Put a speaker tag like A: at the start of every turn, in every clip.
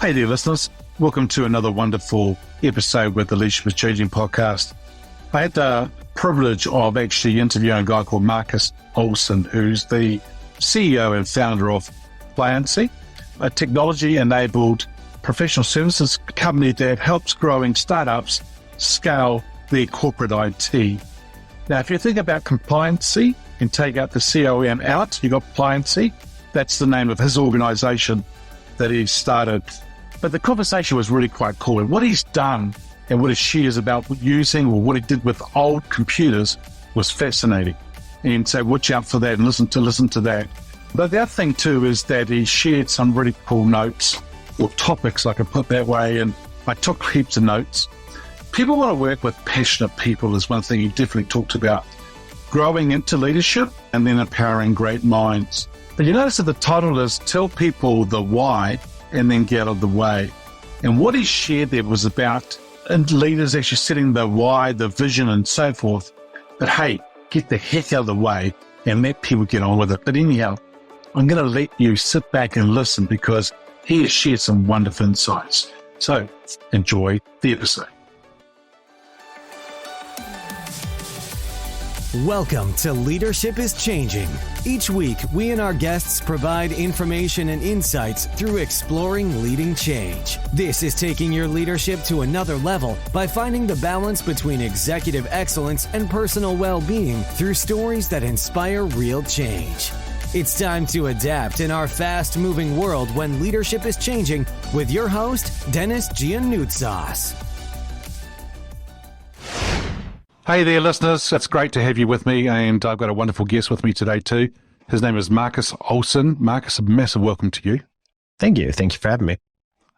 A: Hey there, listeners. Welcome to another wonderful episode with the Leadership is Changing podcast. I had the privilege of actually interviewing a guy called Marcus Olson, who's the CEO and founder of Pliancy, a technology-enabled professional services company that helps growing startups scale their corporate IT. Now, if you think about compliancy and take out the COM out, you got Pliancy. That's the name of his organization that he started. But the conversation was really quite cool. And what he's done and what his shares about using or what he did with old computers was fascinating. And so watch out for that and listen to that. But the other thing too is that he shared some really cool notes or topics, I can put that way. And I took heaps of notes. People want to work with passionate people is one thing he definitely talked about. Growing into leadership and then empowering great minds. But you notice that the title is Tell People the Why and Then Get Out of the Way. And what he shared there was about leaders actually setting the why, the vision and so forth. But hey, get the heck out of the way and let people get on with it. But anyhow, I'm going to let you sit back and listen because he has shared some wonderful insights. So enjoy the episode.
B: Welcome to Leadership is Changing. Each week, we and our guests provide information and insights through exploring leading change. This is taking your leadership to another level by finding the balance between executive excellence and personal well-being through stories that inspire real change. It's time to adapt in our fast-moving world when leadership is changing with your host, Dennis Giannoutsas.
A: Hey there, listeners. It's great to have you with me, and I've got a wonderful guest with me today too. His name is Marcus Olson. Marcus, a massive welcome to you.
C: Thank you. Thank you for having me.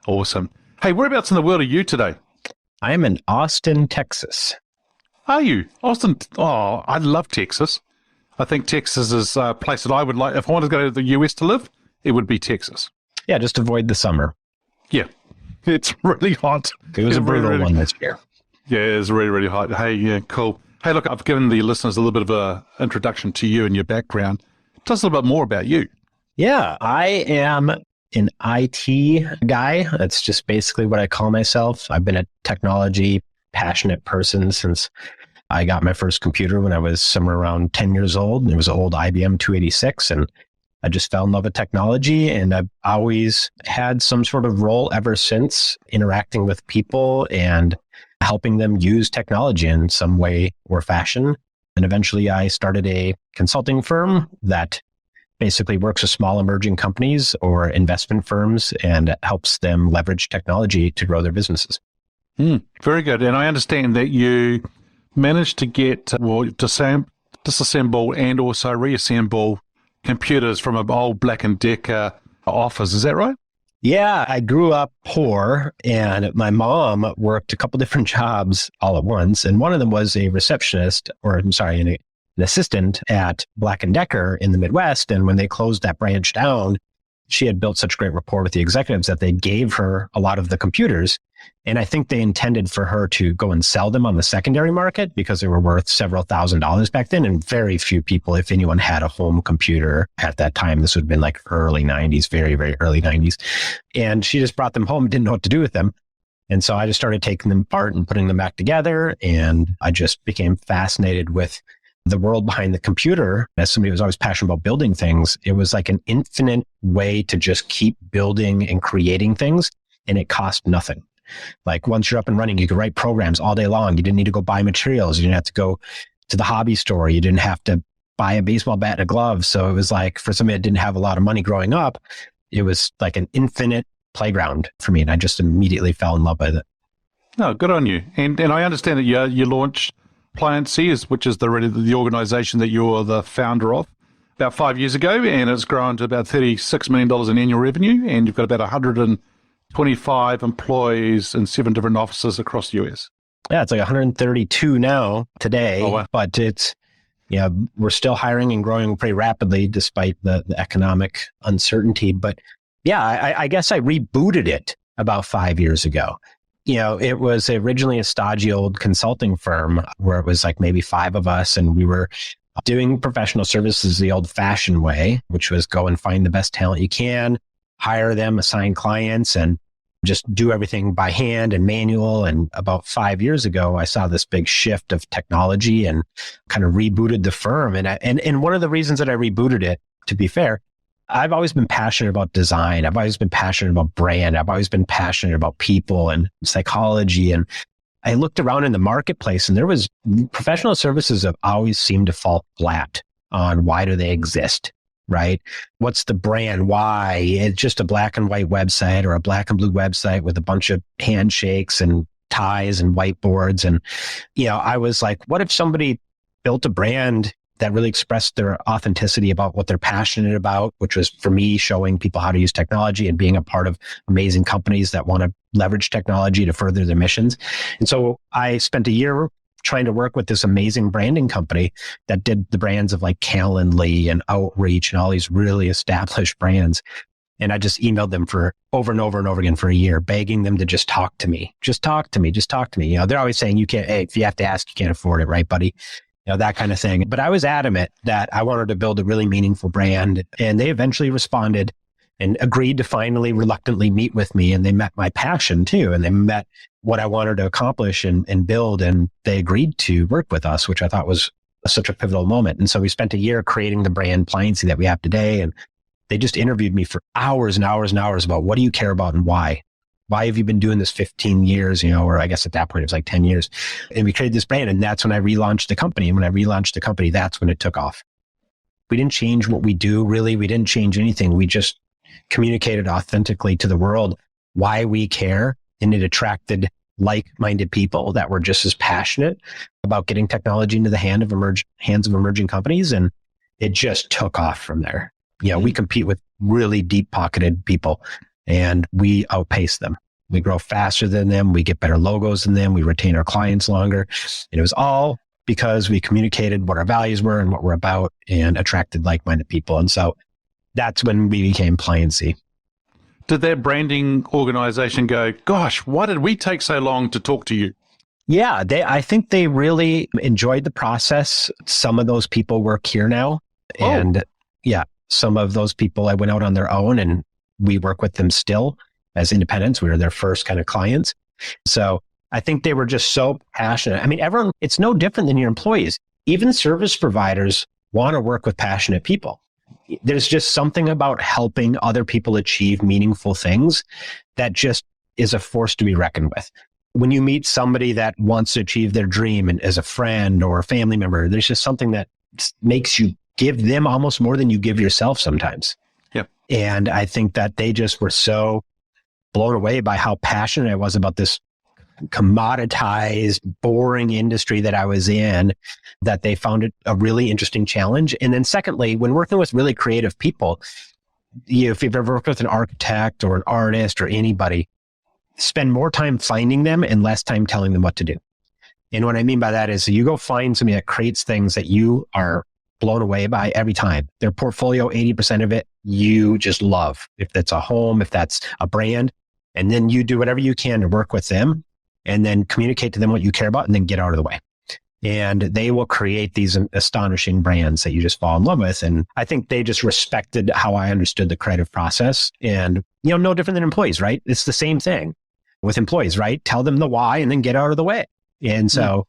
A: Awesome. Hey, whereabouts in the world are you today?
C: I am in Austin, Texas.
A: Are you? Austin? Oh, I love Texas. I think Texas is a place that I would like. If I wanted to go to the US to live, it would be Texas.
C: Yeah, just avoid the summer.
A: Yeah, it's really hot.
C: It was a brutal one this year.
A: Yeah, it's really, really hot. Hey, yeah, cool. Hey, look, I've given the listeners a little bit of an introduction to you and your background. Tell us a little bit more about you.
C: Yeah, I am an IT guy. That's just basically what I call myself. I've been a technology passionate person since I got my first computer when I was somewhere around 10 years old. It was an old IBM 286, and I just fell in love with technology, and I've always had some sort of role ever since, interacting with people and helping them use technology in some way or fashion. And eventually I started a consulting firm that basically works with small emerging companies or investment firms and helps them leverage technology to grow their businesses.
A: Very good. And I understand that you managed to get, disassemble and also reassemble computers from an old Black & Decker office. Is that right?
C: Yeah, I grew up poor, and my mom worked a couple different jobs all at once. And one of them was a receptionist, an assistant at Black & Decker in the Midwest. And when they closed that branch down, she had built such great rapport with the executives that they gave her a lot of the computers. And I think they intended for her to go and sell them on the secondary market because they were worth several $1,000s back then. And very few people, if anyone, had a home computer at that time. This would have been like early 90s, very, very early 90s. And she just brought them home and didn't know what to do with them. And so I just started taking them apart and putting them back together. And I just became fascinated with the world behind the computer. As somebody who was always passionate about building things, it was like an infinite way to just keep building and creating things. And it cost nothing. Like once you're up and running, you could write programs all day long. You didn't need to go buy materials. You didn't have to go to the hobby store. You didn't have to buy a baseball bat and a glove. So it was like, for somebody that didn't have a lot of money growing up, it was like an infinite playground for me. And I just immediately fell in love with it.
A: Oh, good on you. And I understand that you launched Pliancy, which is the organization that you're the founder of, about 5 years ago, and it's grown to about $36 million in annual revenue, and you've got about 125 employees in 7 different offices across the US.
C: Yeah, it's like 132 now today,
A: oh, wow.
C: But it's, we're still hiring and growing pretty rapidly despite the economic uncertainty. But yeah, I guess I rebooted it about 5 years ago. It was originally a stodgy old consulting firm where it was like maybe 5 of us, and we were doing professional services the old-fashioned way, which was go and find the best talent you can, hire them, assign clients, and just do everything by hand and manual. And about 5 years ago, I saw this big shift of technology and kind of rebooted the firm. And one of the reasons that I rebooted it, to be fair, I've always been passionate about design. I've always been passionate about brand. I've always been passionate about people and psychology. And I looked around in the marketplace, and there was professional services have always seemed to fall flat on why do they exist, right? What's the brand? Why? It's just a black and white website or a black and blue website with a bunch of handshakes and ties and whiteboards. And, I was like, what if somebody built a brand that really expressed their authenticity about what they're passionate about, which was for me showing people how to use technology and being a part of amazing companies that want to leverage technology to further their missions. And so I spent a year trying to work with this amazing branding company that did the brands of like Calendly and Outreach and all these really established brands. And I just emailed them for over and over and over again for a year, begging them to just talk to me. Just talk to me. Just talk to me. They're always saying, hey, if you have to ask, you can't afford it, right, buddy? That kind of thing. But I was adamant that I wanted to build a really meaningful brand. And they eventually responded and agreed to finally reluctantly meet with me. And they met my passion too. And they met what I wanted to accomplish and build. And they agreed to work with us, which I thought was such a pivotal moment. And so we spent a year creating the brand Pliancy that we have today. And they just interviewed me for hours and hours and hours about what do you care about and why? Why have you been doing this 15 years, or I guess at that point it was like 10 years. And we created this brand, and that's when I relaunched the company. And when I relaunched the company, that's when it took off. We didn't change what we do, really. We didn't change anything. We just communicated authentically to the world why we care. And it attracted like-minded people that were just as passionate about getting technology into the hands of emerging companies. And it just took off from there. We compete with really deep-pocketed people, and we outpace them. We grow faster than them. We get better logos than them. We retain our clients longer. And it was all because we communicated what our values were and what we're about and attracted like-minded people. And so that's when we became Pliancy.
A: Did that branding organization go, gosh, why did we take so long to talk to you?
C: Yeah, I think they really enjoyed the process. Some of those people work here now.
A: Oh.
C: And some of those people I went out on their own, and we work with them still as independents. We were their first kind of clients. So I think they were just so passionate. I mean, everyone, it's no different than your employees. Even service providers want to work with passionate people. There's just something about helping other people achieve meaningful things that just is a force to be reckoned with. When you meet somebody that wants to achieve their dream and as a friend or a family member, there's just something that makes you give them almost more than you give yourself sometimes. And I think that they just were so blown away by how passionate I was about this commoditized, boring industry that I was in, that they found it a really interesting challenge. And then secondly, when working with really creative people, if you've ever worked with an architect or an artist or anybody, spend more time finding them and less time telling them what to do. And what I mean by that is you go find somebody that creates things that you are blown away by every time. Their portfolio, 80% of it, you just love. If that's a home, if that's a brand, and then you do whatever you can to work with them and then communicate to them what you care about and then get out of the way. And they will create these astonishing brands that you just fall in love with. And I think they just respected how I understood the creative process. And, no different than employees, right? It's the same thing with employees, right? Tell them the why and then get out of the way. And so,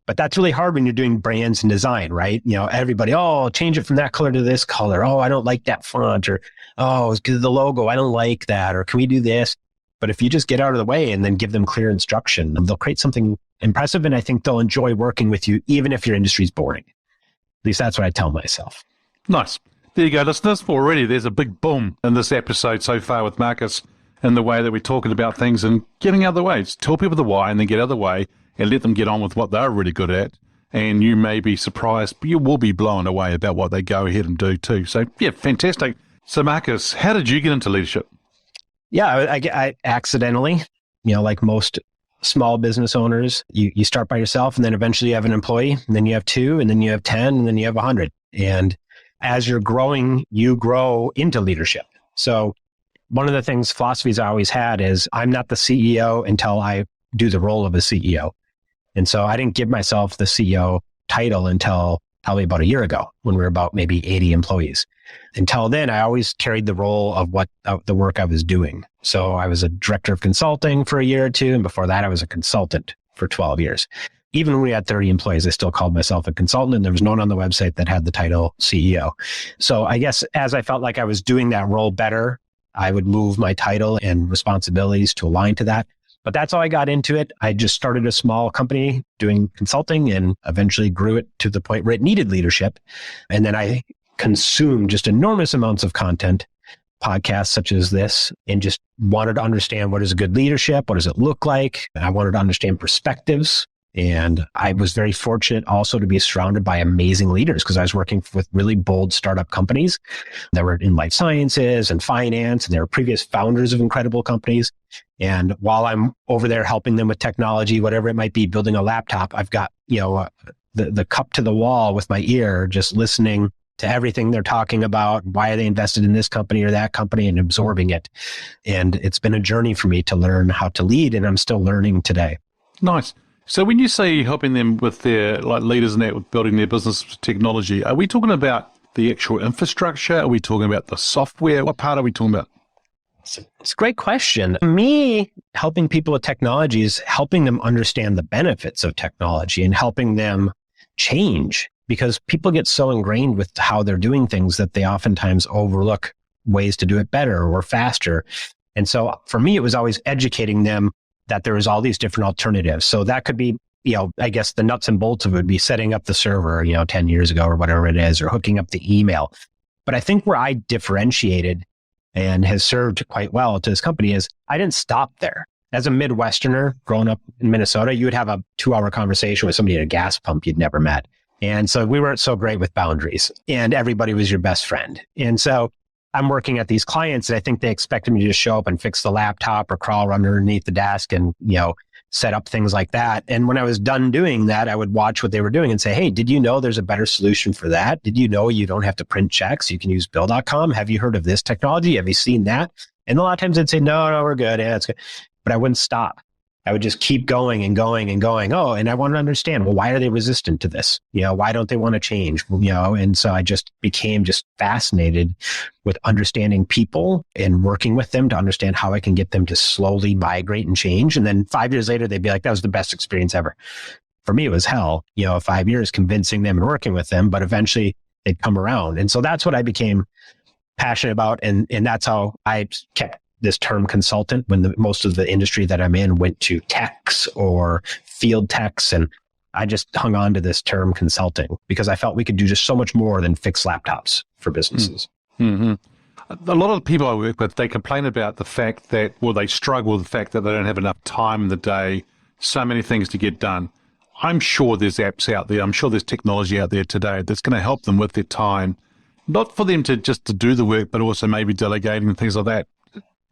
C: but that's really hard when you're doing brands and design, right? Everybody, change it from that color to this color. Oh, I don't like that font, or, it's because of the logo, I don't like that, or can we do this? But if you just get out of the way and then give them clear instruction, they'll create something impressive. And I think they'll enjoy working with you, even if your industry is boring. At least that's what I tell myself.
A: Nice. There you go, listeners. Already there's a big boom in this episode so far with Marcus in the way that we're talking about things and getting out of the way. Just tell people the why and then get out of the way and let them get on with what they're really good at. And you may be surprised, but you will be blown away about what they go ahead and do too. So, fantastic. So, Marcus, how did you get into leadership?
C: Yeah, I accidentally, like most small business owners, you start by yourself, and then eventually you have an employee, and then you have 2, and then you have 10, and then you have 100. And as you're growing, you grow into leadership. So one of the philosophies I always had is I'm not the CEO until I do the role of a CEO. And so I didn't give myself the CEO title until probably about a year ago when we were about maybe 80 employees. Until then, I always carried the role of the work I was doing. So I was a director of consulting for a year or two. And before that, I was a consultant for 12 years. Even when we had 30 employees, I still called myself a consultant, and there was no one on the website that had the title CEO. So I guess as I felt like I was doing that role better, I would move my title and responsibilities to align to that. But that's how I got into it. I just started a small company doing consulting and eventually grew it to the point where it needed leadership. And then I consumed just enormous amounts of content, podcasts such as this, and just wanted to understand what is a good leadership? What does it look like? I wanted to understand perspectives. And I was very fortunate also to be surrounded by amazing leaders because I was working with really bold startup companies that were in life sciences and finance, and they were previous founders of incredible companies. And while I'm over there helping them with technology, whatever it might be, building a laptop, I've got, the cup to the wall with my ear, just listening to everything they're talking about. Why are they invested in this company or that company, and absorbing it? And it's been a journey for me to learn how to lead, and I'm still learning today.
A: Nice. So when you say helping them with their leaders and that with building their business with technology, are we talking about the actual infrastructure? Are we talking about the software? What part are we talking about?
C: It's a great question. Me, helping people with technology is helping them understand the benefits of technology and helping them change, because people get so ingrained with how they're doing things that they oftentimes overlook ways to do it better or faster. And so for me, it was always educating them that there was all these different alternatives. So that could be, I guess the nuts and bolts of it would be setting up the server, 10 years ago or whatever it is, or hooking up the email. But I think where I differentiated and has served quite well to this company is I didn't stop there. As a Midwesterner growing up in Minnesota, you would have a 2-hour conversation with somebody at a gas pump you'd never met. And so we weren't so great with boundaries, and everybody was your best friend. And so I'm working at these clients, and I think they expected me to just show up and fix the laptop or crawl underneath the desk and, set up things like that. And when I was done doing that, I would watch what they were doing and say, hey, did you know there's a better solution for that? Did you know you don't have to print checks? You can use Bill.com. Have you heard of this technology? Have you seen that? And a lot of times they'd say, no, we're good. Yeah, it's good. But I wouldn't stop. I would just keep going and going and going. Oh, and I want to understand, well, why are they resistant to this? Why don't they want to change? And so I just became fascinated with understanding people and working with them to understand how I can get them to slowly migrate and change. And then 5 years later, they'd be like, that was the best experience ever. For me, it was hell, 5 years convincing them and working with them, but eventually they'd come around. And so that's what I became passionate about. And that's how I kept this term consultant when most of the industry that I'm in went to techs or field techs. And I just hung on to this term consulting because I felt we could do just so much more than fix laptops for businesses.
A: Mm-hmm. A lot of the people I work with, they complain about the fact that, they struggle with the fact that they don't have enough time in the day, so many things to get done. I'm sure there's apps out there. I'm sure there's technology out there today that's going to help them with their time, not for them to do the work, but also maybe delegating and things like that.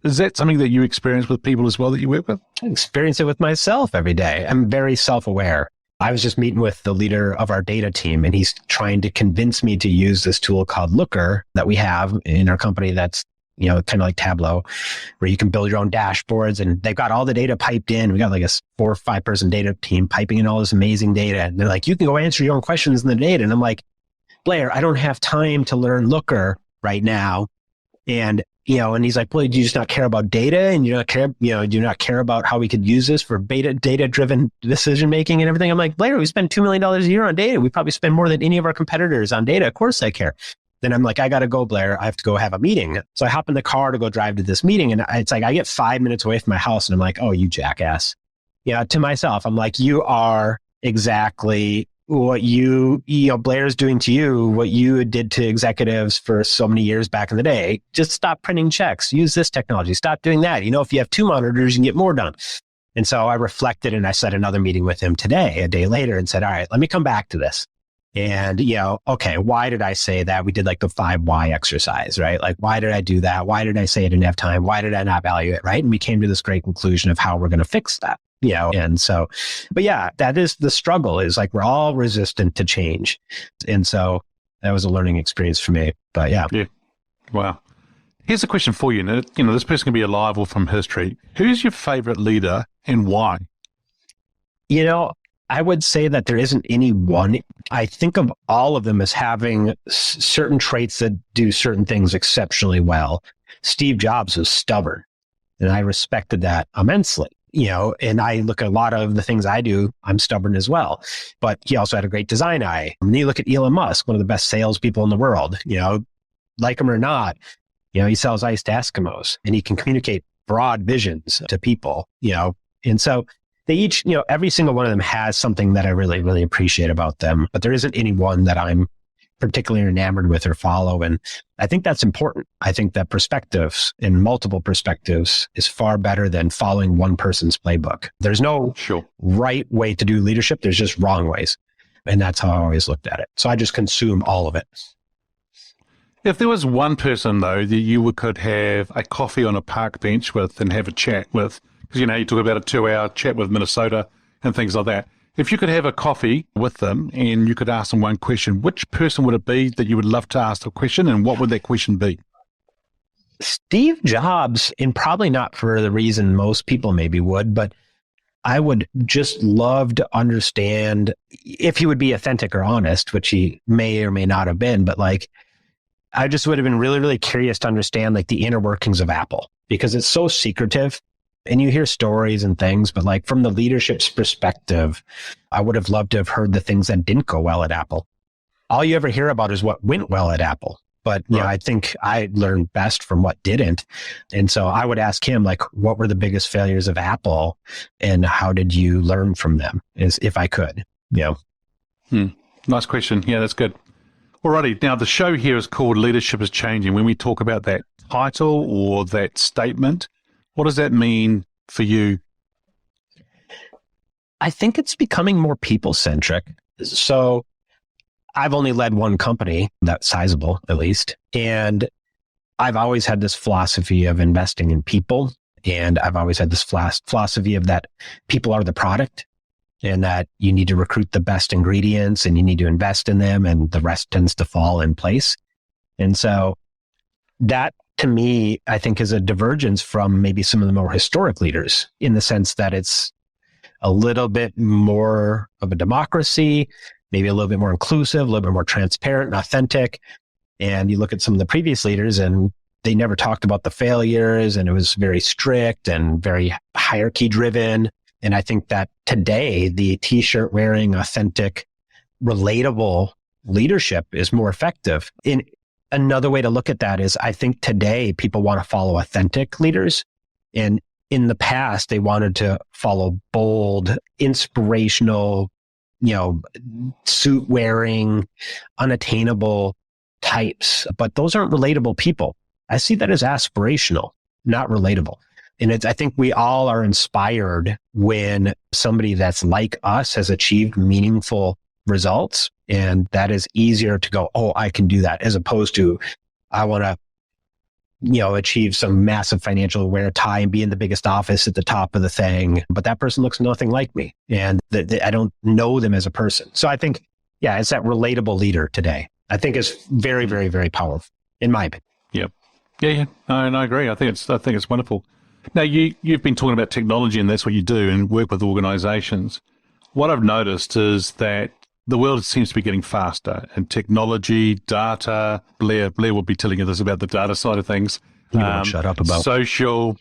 A: Is that something that you experience with people as well that you work with?
C: I experience it with myself every day. I'm very self-aware. I was just meeting with the leader of our data team, and he's trying to convince me to use this tool called Looker that we have in our company that's, kind of like Tableau, where you can build your own dashboards, and they've got all the data piped in. We got like a 4 or 5 person data team piping in all this amazing data. And they're like, you can go answer your own questions in the data. And I'm like, Blair, I don't have time to learn Looker right now. And and he's like, well, do you just not care about data? And you do you not care about how we could use this for data-driven decision-making and everything? I'm like, Blair, we spend $2 million a year on data. We probably spend more than any of our competitors on data. Of course I care. Then I'm like, I got to go, Blair. I have to go have a meeting. So I hop in the car to go drive to this meeting. And it's like, I get 5 minutes away from my house and I'm like, oh, you jackass. To myself, I'm like, you are exactly what Blair's doing to you, what you did to executives for so many years back in the day. Just stop printing checks. Use this technology. Stop doing that. If you have 2 monitors, you can get more done. And so I reflected and I set another meeting with him today, a day later, and said, all right, let me come back to this. And, okay, why did I say that? We did like the 5 why exercise, right? Like, why did I do that? Why did I say I didn't have time? Why did I not value it, right? And we came to this great conclusion of how we're going to fix that. And so, but yeah, that is the struggle, is like, we're all resistant to change. And so that was a learning experience for me, but yeah.
A: Yeah. Wow. Here's a question for you. Now, this person can be alive or from history. Who's your favorite leader and why?
C: I would say that there isn't any one. I think of all of them as having certain traits that do certain things exceptionally well. Steve Jobs was stubborn, and I respected that immensely. And I look at a lot of the things I do, I'm stubborn as well. But he also had a great design eye. And you look at Elon Musk, one of the best salespeople in the world, like him or not, he sells ice to Eskimos, and he can communicate broad visions to people, and so they each, every single one of them has something that I really, really appreciate about them, but there isn't any one that I'm particularly enamored with or follow. And I think that's important. I think that perspectives and multiple perspectives is far better than following one person's playbook. There's no right way to do leadership. There's just wrong ways. And that's how I always looked at it. So I just consume all of it.
A: If there was one person, though, that you could have a coffee on a park bench with and have a chat with, because, you talk about a 2-hour chat with Minnesota and things like that. If you could have a coffee with them and you could ask them one question, which person would it be that you would love to ask the question, and what would that question be?
C: Steve Jobs, and probably not for the reason most people maybe would, but I would just love to understand if he would be authentic or honest, which he may or may not have been, but I just would have been really, really curious to understand the inner workings of Apple, because it's so secretive. And you hear stories and things, but from the leadership's perspective, I would have loved to have heard the things that didn't go well at Apple. All you ever hear about is what went well at Apple. But I think I learned best from what didn't. And so I would ask him, what were the biggest failures of Apple and how did you learn from them, if I could,
A: Nice question. Yeah, that's good. Alrighty. Now, the show here is called Leadership is Changing. When we talk about that title or that statement, what does that mean for you?
C: I think it's becoming more people-centric. So I've only led one company that's sizable, at least. And I've always had this philosophy of investing in people. And I've always had this philosophy of that people are the product and that you need to recruit the best ingredients and you need to invest in them and the rest tends to fall in place. And so that, to me, I think is a divergence from maybe some of the more historic leaders in the sense that it's a little bit more of a democracy, maybe a little bit more inclusive, a little bit more transparent and authentic. And you look at some of the previous leaders and they never talked about the failures and it was very strict and very hierarchy driven. And I think that today the t-shirt wearing, authentic, relatable leadership is more effective. Another way to look at that is I think today people want to follow authentic leaders. And in the past, they wanted to follow bold, inspirational, suit wearing, unattainable types. But those aren't relatable people. I see that as aspirational, not relatable. And I think we all are inspired when somebody that's like us has achieved meaningful results. And that is easier to go, oh, I can do that, as opposed to I want to, achieve some massive financial wear tie and be in the biggest office at the top of the thing. But that person looks nothing like me. And I don't know them as a person. So I think, it's that relatable leader today. I think is very, very, very powerful, in my opinion.
A: Yep. Yeah. And I agree. I think it's wonderful. Now, you've been talking about technology and that's what you do and work with organizations. What I've noticed is that the world seems to be getting faster and technology, data, Blair will be telling you this about the data side of things.
C: You won't shut up about
A: social,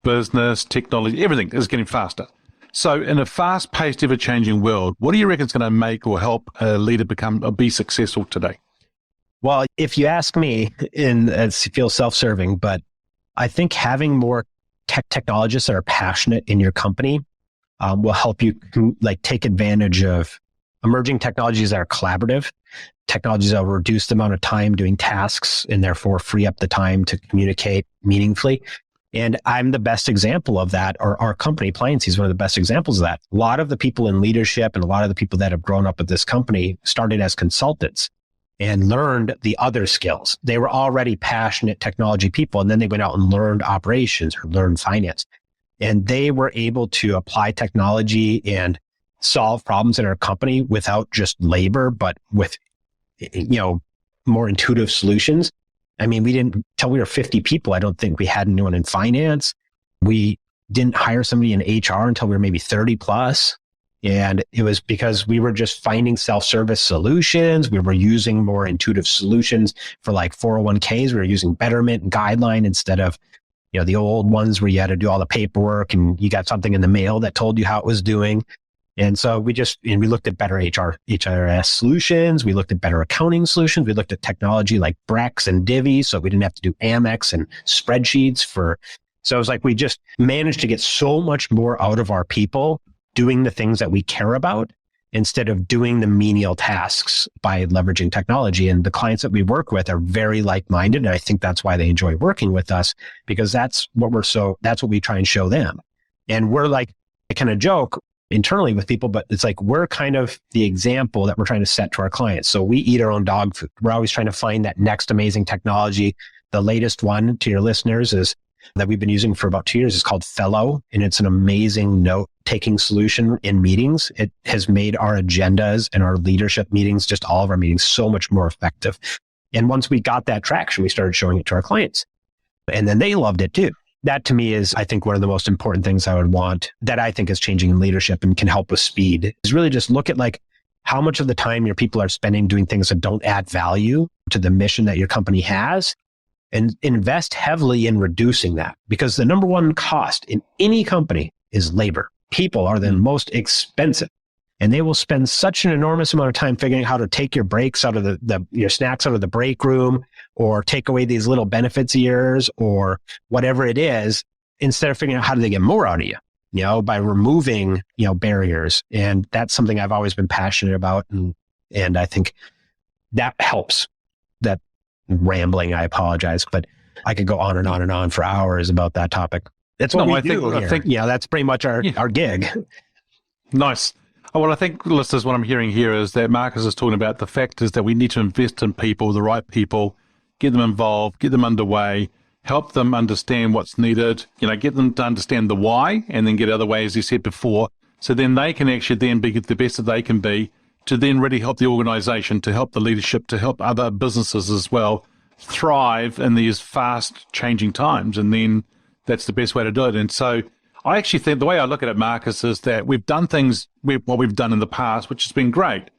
A: business, technology, everything is getting faster. So in a fast-paced, ever-changing world, what do you reckon is going to make or help a leader be successful today?
C: Well, if you ask me, and it feels self-serving, but I think having more technologists that are passionate in your company will help you take advantage of emerging technologies that are collaborative, technologies that will reduce the amount of time doing tasks and therefore free up the time to communicate meaningfully. And I'm the best example of that, or our company, Pliancy, is one of the best examples of that. A lot of the people in leadership and a lot of the people that have grown up with this company started as consultants and learned the other skills. They were already passionate technology people, and then they went out and learned operations or learned finance. And they were able to apply technology and solve problems in our company without just labor, but with, more intuitive solutions. I mean, we didn't, till we were 50 people, I don't think we had anyone in finance. We didn't hire somebody in HR until we were maybe 30 plus. And it was because we were just finding self-service solutions. We were using more intuitive solutions for like 401ks. We were using Betterment and Guideline instead of, the old ones where you had to do all the paperwork and you got something in the mail that told you how it was doing. And so we looked at better HRS solutions. We looked at better accounting solutions. We looked at technology like Brex and Divvy, so we didn't have to do Amex and spreadsheets so it was like we just managed to get so much more out of our people doing the things that we care about instead of doing the menial tasks by leveraging technology. And the clients that we work with are very like-minded. And I think that's why they enjoy working with us, because that's what we try and show them. And we're like, I kind of joke internally with people, but it's like, we're kind of the example that we're trying to set to our clients. So we eat our own dog food. We're always trying to find that next amazing technology. The latest one to your listeners is that we've been using for about 2 years. It's called Fellow, and it's an amazing note-taking solution in meetings. It has made our agendas and our leadership meetings, just all of our meetings, so much more effective. And once we got that traction, we started showing it to our clients. And then they loved it too. That to me is, I think, one of the most important things I would want that I think is changing in leadership and can help with speed is really just look at like how much of the time your people are spending doing things that don't add value to the mission that your company has, and invest heavily in reducing that, because the number one cost in any company is labor. People are the most expensive, and they will spend such an enormous amount of time figuring out how to take your breaks out of your snacks out of the break room, or take away these little benefits of yours, or whatever it is, instead of figuring out how do they get more out of you, by removing, barriers. And that's something I've always been passionate about. And I think that helps. That rambling, I apologize, but I could go on and on and on for hours about that topic. That's what we do here. I think, that's pretty much our gig.
A: Nice. Well, I think, listeners, what I'm hearing here is that Marcus is talking about the fact is that we need to invest in people, the right people, get them involved, get them underway, help them understand what's needed, get them to understand the why, and then get other ways, as you said before, so then they can actually then be the best that they can be, to then really help the organization, to help the leadership, to help other businesses as well thrive in these fast changing times. And then that's the best way to do it. And so I actually think the way I look at it, Marcus, is that we've done things, what we've done in the past, which has been great.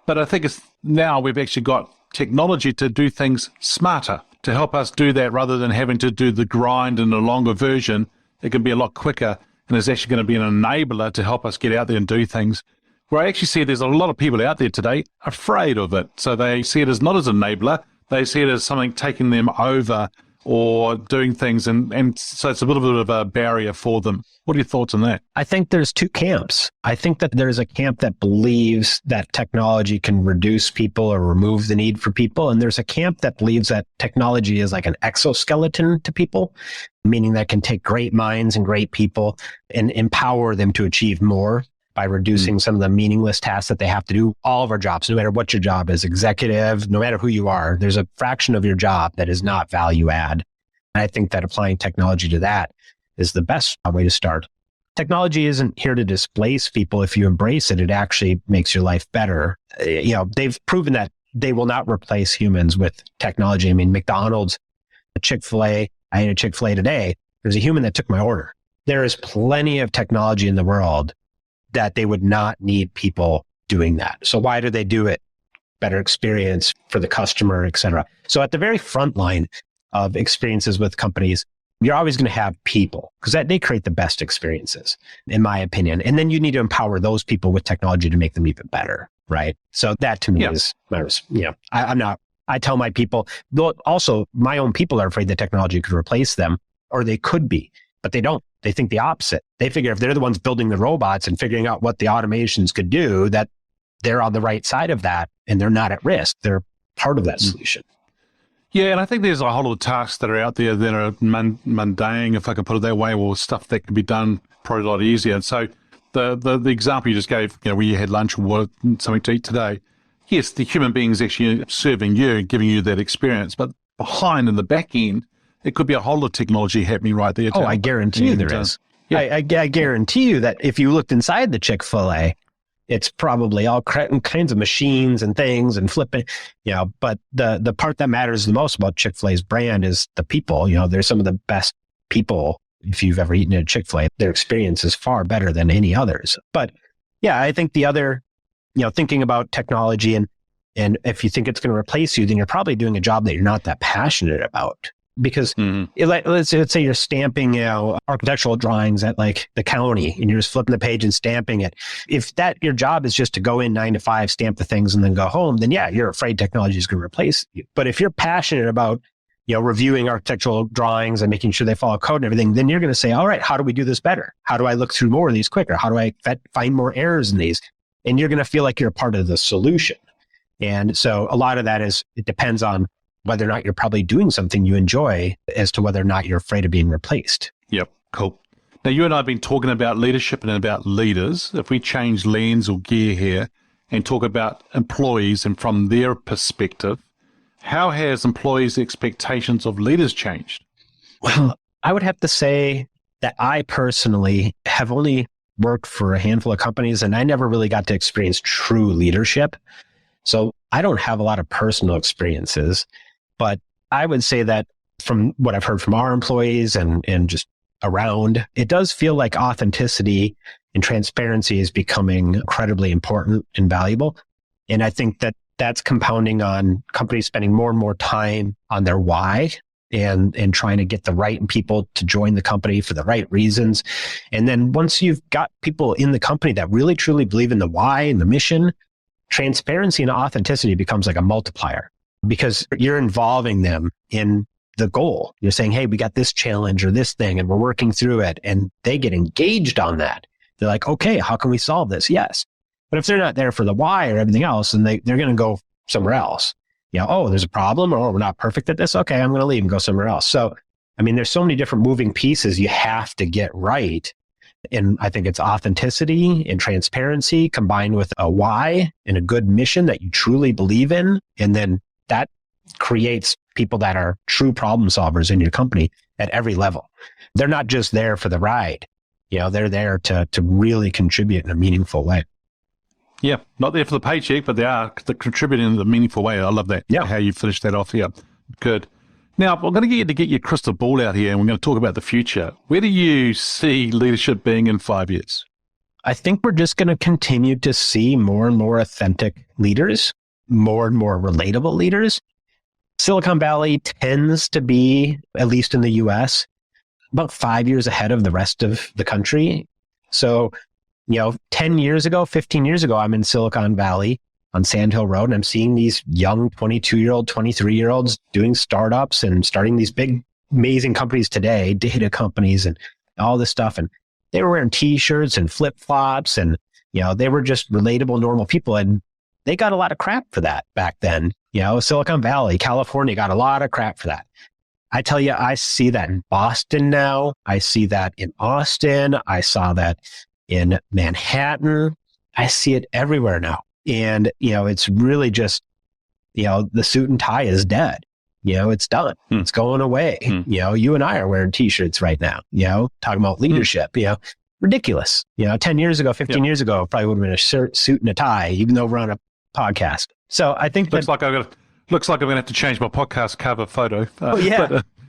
A: But I think it's now we've actually got technology to do things smarter, to help us do that rather than having to do the grind in a longer version. It can be a lot quicker, and it's actually going to be an enabler to help us get out there and do things. Where I actually see there's a lot of people out there today afraid of it. So they see it as not as an enabler. They see it as something taking them over or doing things. And so it's a little bit of a barrier for them. What are your thoughts on that?
C: I think there's two camps. I think that there's a camp that believes that technology can reduce people or remove the need for people. And there's a camp that believes that technology is like an exoskeleton to people, meaning that can take great minds and great people and empower them to achieve more by reducing some of the meaningless tasks that they have to do. All of our jobs, no matter what your job is, executive, no matter who you are, there's a fraction of your job that is not value add. And I think that applying technology to that is the best way to start. Technology isn't here to displace people. If you embrace it, it actually makes your life better. They've proven that they will not replace humans with technology. I mean, McDonald's, Chick-fil-A, I ate a Chick-fil-A today. There's a human that took my order. There is plenty of technology in the world that they would not need people doing that. So why do they do it? Better experience for the customer, et cetera. So at the very front line of experiences with companies, you're always going to have people, because they create the best experiences, in my opinion. And then you need to empower those people with technology to make them even better, right? So that to me is, I tell my people, also my own people are afraid that technology could replace them, or they could be, but they don't. They think the opposite. They figure if they're the ones building the robots and figuring out what the automations could do, that they're on the right side of that and they're not at risk. They're part of that solution.
A: Yeah, and I think there's a whole lot of tasks that are out there that are mundane, if I can put it that way, or stuff that can be done probably a lot easier. And so the example you just gave, where you had lunch or something to eat today, yes, the human being's actually serving you, giving you that experience, but behind in the back end, it could be a whole lot of technology happening right there.
C: Oh, I guarantee you there is. Yeah. I guarantee you that if you looked inside the Chick-fil-A, it's probably all kinds of machines and things and flipping, but the part that matters the most about Chick-fil-A's brand is the people. They're some of the best people. If you've ever eaten at Chick-fil-A, their experience is far better than any others. But Yeah, I think the other, thinking about technology and if you think it's going to replace you, then you're probably doing a job that you're not that passionate about. Because let's say you're stamping, architectural drawings at like the county and you're just flipping the page and stamping it. If your job is just to go in 9 to 5, stamp the things and then go home, then yeah, you're afraid technology is going to replace you. But if you're passionate about, reviewing architectural drawings and making sure they follow code and everything, then you're going to say, all right, how do we do this better? How do I look through more of these quicker? How do I find more errors in these? And you're going to feel like you're a part of the solution. And so a lot of that it depends on whether or not you're probably doing something you enjoy as to whether or not you're afraid of being replaced.
A: Yep, cool. Now, you and I have been talking about leadership and about leaders. If we change lens or gear here and talk about employees and from their perspective, how has employees' expectations of leaders changed?
C: Well, I would have to say that I personally have only worked for a handful of companies and I never really got to experience true leadership. So I don't have a lot of personal experiences, but I would say that from what I've heard from our employees and just around, it does feel like authenticity and transparency is becoming incredibly important and valuable. And I think that that's compounding on companies spending more and more time on their why and trying to get the right people to join the company for the right reasons. And then once you've got people in the company that really truly believe in the why and the mission, transparency and authenticity becomes like a multiplier because you're involving them in the goal. You're saying, hey, we got this challenge or this thing and we're working through it. And they get engaged on that. They're like, okay, how can we solve this? Yes. But if they're not there for the why or everything else, then they're going to go somewhere else. Oh, there's a problem or we're not perfect at this. Okay, I'm going to leave and go somewhere else. So, I mean, there's so many different moving pieces you have to get right. And I think it's authenticity and transparency combined with a why and a good mission that you truly believe in. And then that creates people that are true problem solvers in your company at every level. They're not just there for the ride. They're there to really contribute in a meaningful way.
A: Yeah, not there for the paycheck, but they're contributing in a meaningful way. I love that.
C: Yeah.
A: How you finished that off. Yeah, good. Now, I'm going to get you to get your crystal ball out here, and we're going to talk about the future. Where do you see leadership being in 5 years?
C: I think we're just going to continue to see more and more authentic leaders, more and more relatable leaders. Silicon Valley tends to be, at least in the US, about 5 years ahead of the rest of the country. So, 10 years ago, 15 years ago, I'm in Silicon Valley on Sand Hill Road, and I'm seeing these young 22-year-old, 23-year-olds doing startups and starting these big, amazing companies today, data companies and all this stuff. And they were wearing T-shirts and flip-flops and, they were just relatable, normal people. And they got a lot of crap for that back then. Silicon Valley, California got a lot of crap for that. I tell you, I see that in Boston now. I see that in Austin. I saw that in Manhattan. I see it everywhere now. And, it's really just, the suit and tie is dead. It's done. It's going away. You and I are wearing T-shirts right now, talking about leadership, ridiculous. 10 years ago, 15 years ago, probably would have been a suit and a tie, even though we're on a podcast. So I think
A: looks like I'm going to have to change my podcast cover photo.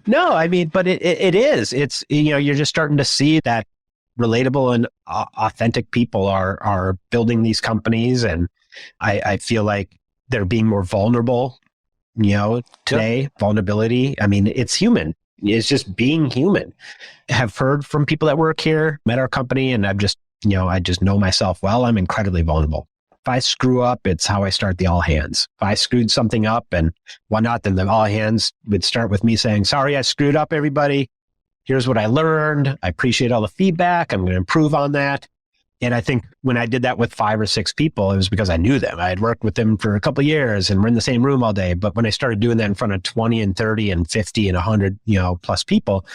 C: No, I mean, but it is. It's, you're just starting to see that relatable and authentic people are building these companies. And I feel like they're being more vulnerable, today. Vulnerability. I mean, it's human. It's just being human. Have heard from people that work here, met our company, and I just know myself well. I'm incredibly vulnerable. If I screw up, it's how I start the all hands. If I screwed something up and whatnot, then the all hands would start with me saying, sorry, I screwed up, everybody. Here's what I learned. I appreciate all the feedback. I'm going to improve on that. And I think when I did that with 5 or 6 people, it was because I knew them. I had worked with them for a couple of years and we're in the same room all day. But when I started doing that in front of 20 and 30 and 50 and 100, plus people,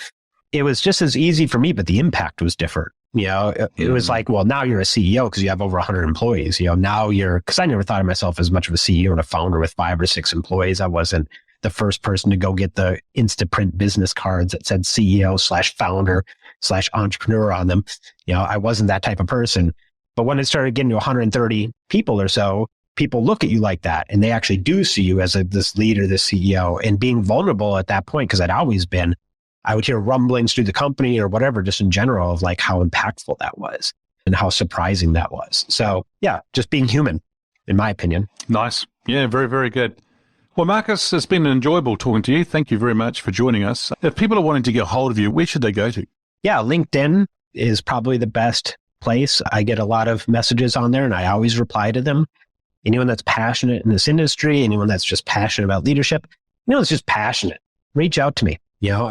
C: it was just as easy for me, but the impact was different. It was like, well, now you're a CEO because you have over 100 employees. Now because I never thought of myself as much of a CEO and a founder with 5 or 6 employees. I wasn't the first person to go get the Instaprint business cards that said CEO/founder/entrepreneur on them. I wasn't that type of person. But when it started getting to 130 people or so, people look at you like that and they actually do see you as this leader, this CEO, and being vulnerable at that point, because I'd always been, I would hear rumblings through the company or whatever, just in general of like how impactful that was. and how surprising that was. So yeah, just being human, in my opinion.
A: Nice. Yeah, very, very good. Well, Marcus, it's been enjoyable talking to you. Thank you very much for joining us. If people are wanting to get hold of you, where should they go to?
C: Yeah, LinkedIn is probably the best place. I get a lot of messages on there and I always reply to them. Anyone that's passionate in this industry, anyone that's just passionate about leadership, that's just passionate, reach out to me. I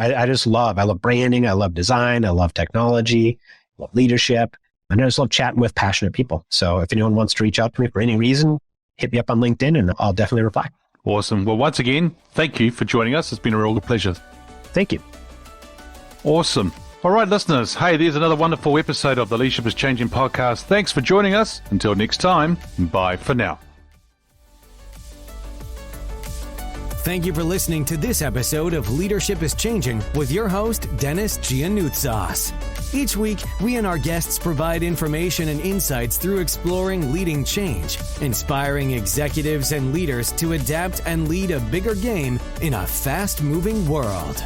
C: love branding. I love design. I love technology, I love leadership. And I just love chatting with passionate people. So if anyone wants to reach out to me for any reason, hit me up on LinkedIn and I'll definitely reply.
A: Awesome. Well, once again, thank you for joining us. It's been a real pleasure.
C: Thank you.
A: Awesome. All right, listeners. Hey, there's another wonderful episode of the Leadership is Changing podcast. Thanks for joining us. Until next time, bye for now.
B: Thank you for listening to this episode of Leadership is Changing with your host, Dennis Giannoutsas. Each week, we and our guests provide information and insights through exploring leading change, inspiring executives and leaders to adapt and lead a bigger game in a fast-moving world.